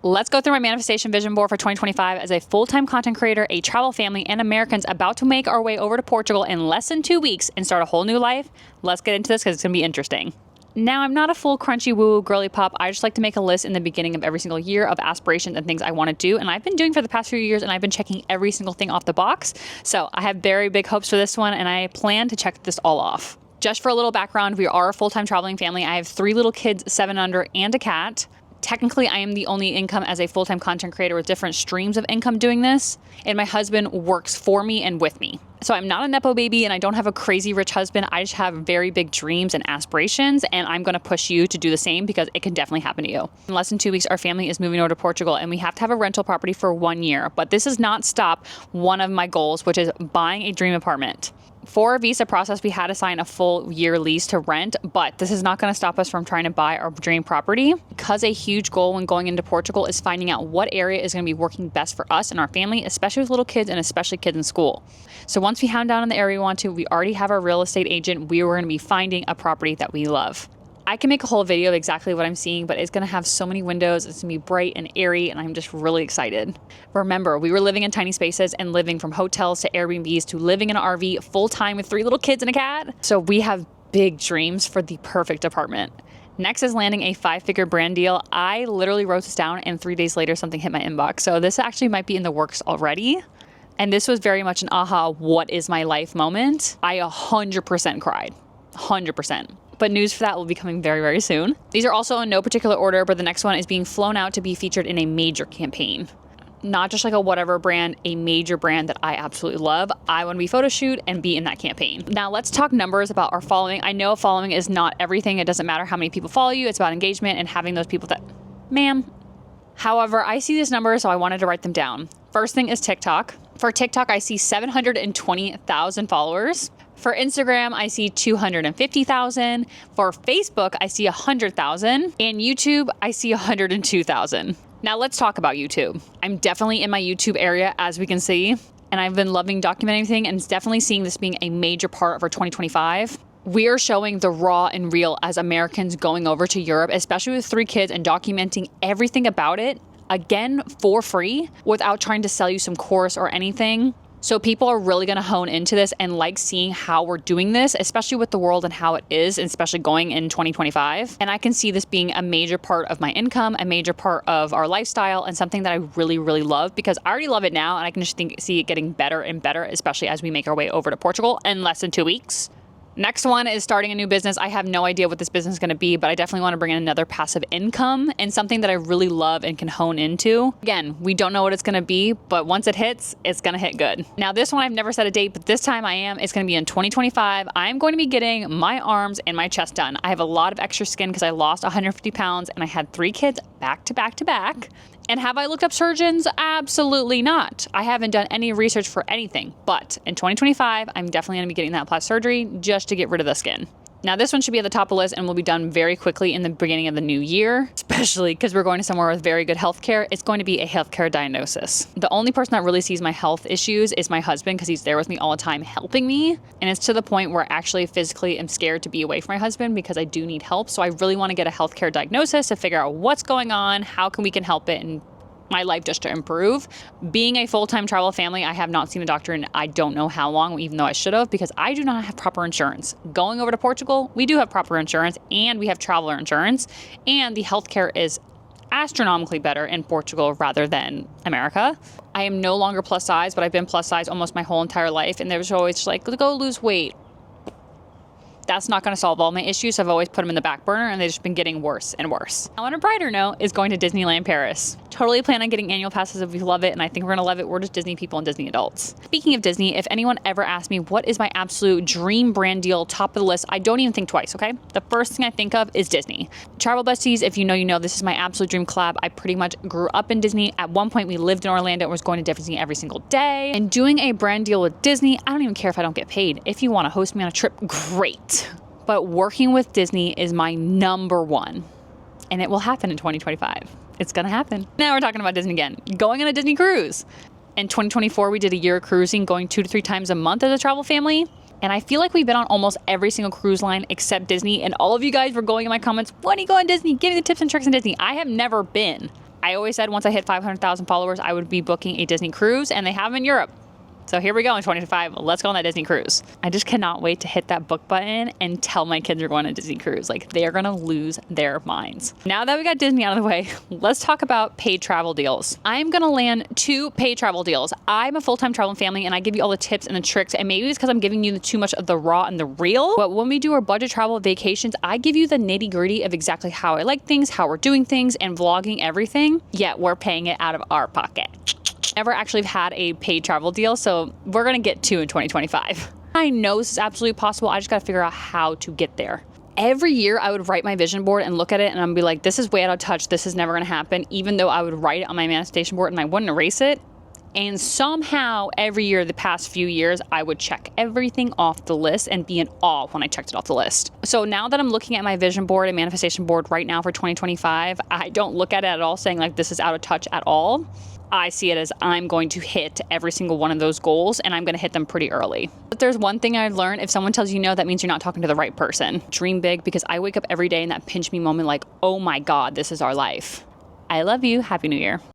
Let's go through my manifestation vision board for 2025 as a full-time content creator, a travel family, and Americans about to make our way over to Portugal in less than 2 weeks and start a whole new life. Let's get into this because it's going to be interesting. Now, I'm not a full crunchy woo girly pop. I just like to make a list in the beginning of every single year of aspirations and things I want to do. And I've been doing for the past few years, and I've been checking every single thing off the box. So I have very big hopes for this one, and I plan to check this all off. Just for a little background, we are a full-time traveling family. I have 3 little kids, 7 under, and a cat. Technically, I am the only income as a full-time content creator with different streams of income doing this. And my husband works for me and with me. So I'm not a Nepo baby and I don't have a crazy rich husband. I just have very big dreams and aspirations. And I'm going to push you to do the same because it can definitely happen to you. In less than 2 weeks, our family is moving over to Portugal and we have to have a rental property for 1 year. But this does not stop one of my goals, which is buying a dream apartment. For our visa process, we had to sign a full year lease to rent, but this is not going to stop us from trying to buy our dream property because a huge goal when going into Portugal is finding out what area is going to be working best for us and our family, especially with little kids and especially kids in school. So once we hound down in the area we want to, we already have our real estate agent. We were going to be finding a property that we love. I can make a whole video of exactly what I'm seeing, but it's going to have so many windows. It's going to be bright and airy, and I'm just really excited. Remember, we were living in tiny spaces and living from hotels to Airbnbs to living in an RV full-time with 3 little kids and a cat. So we have big dreams for the perfect apartment. Next is landing a 5-figure brand deal. I literally wrote this down, and 3 days later, something hit my inbox. So this actually might be in the works already. And this was very much an aha, what is my life moment. I 100% cried, 100%. But news for that will be coming very, very soon. These are also in no particular order, but the next one is being flown out to be featured in a major campaign. Not just like a whatever brand, a major brand that I absolutely love. I want to be photo shoot and be in that campaign. Now let's talk numbers about our following. I know following is not everything. It doesn't matter how many people follow you. It's about engagement and having those people that, ma'am. However, I see these numbers, so I wanted to write them down. First thing is TikTok. For TikTok, I see 720,000 followers. For Instagram, I see 250,000. For Facebook, I see 100,000. And YouTube, I see 102,000. Now let's talk about YouTube. I'm definitely in my YouTube area, as we can see, and I've been loving documenting everything and definitely seeing this being a major part of our 2025. We are showing the raw and real as Americans going over to Europe, especially with 3 kids, and documenting everything about it, again, for free, without trying to sell you some course or anything. So people are really going to hone into this and like seeing how we're doing this, especially with the world and how it is, and especially going in 2025. And I can see this being a major part of my income, a major part of our lifestyle, and something that I really, really love because I already love it now. And I can just see it getting better and better, especially as we make our way over to Portugal in less than 2 weeks. Next one is starting a new business. I have no idea what this business is going to be, but I definitely want to bring in another passive income and something that I really love and can hone into. Again, we don't know what it's going to be, but once it hits, it's going to hit good. Now, this one, I've never set a date, but this time I am. It's going to be in 2025. I'm going to be getting my arms and my chest done. I have a lot of extra skin because I lost 150 pounds and I had 3 kids back to back to back. And have I looked up surgeons? Absolutely not. I haven't done any research for anything, but in 2025, I'm definitely going to be getting that plastic surgery just to get rid of the skin. Now, this one should be at the top of the list and will be done very quickly in the beginning of the new year, especially because we're going to somewhere with very good healthcare. It's going to be a healthcare diagnosis. The only person that really sees my health issues is my husband because he's there with me all the time helping me. And it's to the point where I actually physically am scared to be away from my husband because I do need help. So I really want to get a healthcare diagnosis to figure out what's going on, how we can help it, and my life just to improve. Being a full-time travel family, I have not seen a doctor in I don't know how long, even though I should have, because I do not have proper insurance. Going over to Portugal, we do have proper insurance and we have traveler insurance, and the healthcare is astronomically better in Portugal rather than America. I am no longer plus size, but I've been plus size almost my whole entire life, and there's always just like, go lose weight. That's not going to solve all my issues. I've always put them in the back burner and they've just been getting worse and worse. Now, on a brighter note is going to Disneyland Paris. Totally plan on getting annual passes if we love it, and I think we're going to love it. We're just Disney people and Disney adults. Speaking of Disney, if anyone ever asks me what is my absolute dream brand deal, top of the list, I don't even think twice, okay? The first thing I think of is Disney. Travel Besties, if you know, you know, this is my absolute dream collab. I pretty much grew up in Disney. At one point, we lived in Orlando and was going to Disney every single day. And doing a brand deal with Disney, I don't even care if I don't get paid. If you want to host me on a trip, great. But working with Disney is my number one, and it will happen in 2025. It's going to happen. Now we're talking about Disney again. Going on a Disney cruise. In 2024, we did a year of cruising, going 2 to 3 times a month as a travel family. And I feel like we've been on almost every single cruise line except Disney. And all of you guys were going in my comments, when are you going Disney? Give me the tips and tricks on Disney. I have never been. I always said once I hit 500,000 followers, I would be booking a Disney cruise, and they have them in Europe. So here we go in 2025. Let's go on that Disney cruise. I just cannot wait to hit that book button and tell my kids we're going on a Disney cruise. Like, they are going to lose their minds. Now that we got Disney out of the way, let's talk about paid travel deals. I'm going to land 2 paid travel deals. I'm a full-time traveling family, and I give you all the tips and the tricks, and maybe it's because I'm giving you too much of the raw and the real. But when we do our budget travel vacations, I give you the nitty-gritty of exactly how I like things, how we're doing things, and vlogging everything, yet we're paying it out of our pocket. Never actually had a paid travel deal, so we're gonna get 2 in 2025. I know this is absolutely possible. I just gotta figure out how to get there. Every year I would write my vision board and look at it and I'd be like, this is way out of touch. This is never gonna happen, even though I would write it on my manifestation board and I wouldn't erase it. And somehow every year, the past few years, I would check everything off the list and be in awe when I checked it off the list. So now that I'm looking at my vision board and manifestation board right now for 2025, I don't look at it at all saying like this is out of touch at all. I see it as I'm going to hit every single one of those goals, and I'm going to hit them pretty early. But there's one thing I've learned: if someone tells you no, that means you're not talking to the right person. Dream big, because I wake up every day in that pinch me moment like, oh my God, this is our life. I love you. Happy New Year.